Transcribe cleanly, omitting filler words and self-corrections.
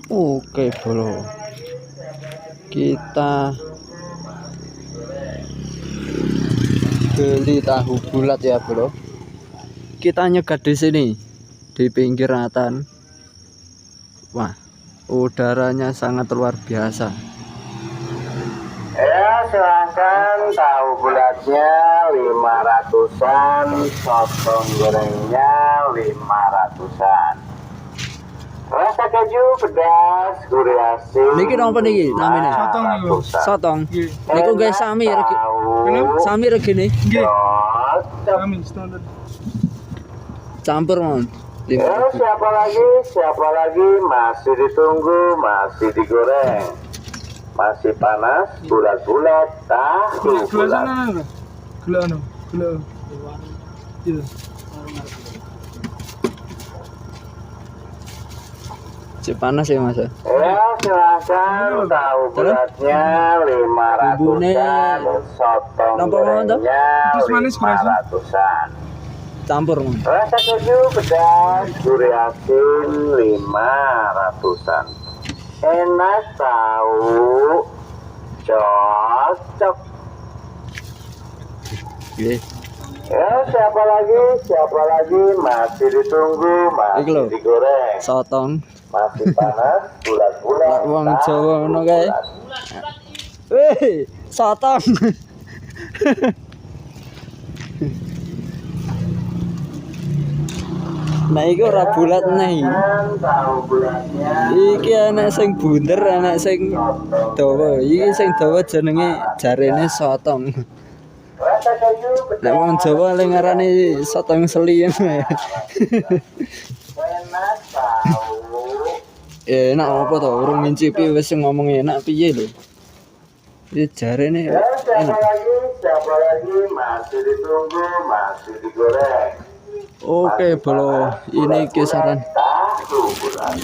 Oke bro, kita beli tahu bulat ya bro. Kita nyegat di sini di pinggir Ratan. Wah, udaranya sangat luar biasa. Ya, silahkan tahu bulatnya 500-an, sotong gorengnya 500-an. Rasa keju pedas, gurih asin. Niki napa niki namanya? Sotong niku. Sotong. Niku guys sami regi. Sami regine. Nggih. Cocok. Kami standar. Campur mon. Ya, siapa lagi masih ditunggu, masih digoreng, masih panas, bulat-bulat, tahu Gula bulat. sana. Gula anu, gula. Iya. Cek panas ya mas. Ya, silahkan tahu bulatnya 500-an, sotong Nampak mau toh? gorengnya Terus manis, kerasa? 500-an. Campur mon. Rasa keju pedas, gurih asin 500-an. Enak tahu, cocok. Nggih. Ya, siapa lagi masih ditunggu, Iki lho. masih digoreng, Sotong. masih panas, bulat-bulat. Lak wong tahu Jawa ngono kae. bulat. Weh, sotong. Nah iki ora bulat nih. Tahu bulatnya Iki anak sing bunder, anak sing dawa. Iki sing dawa jenenge jarene sotong. rasa keju pedas, Nek wong Jawa le ngarani sotong seli. enak tahu. Enak apa to? Urung ngincipi wis ngomong enak piye lho. Iki jarene Ya, enak. siapa lagi masih ditunggu, masih digoreng. Oke, bro. Ini kisaran Tahu bulat.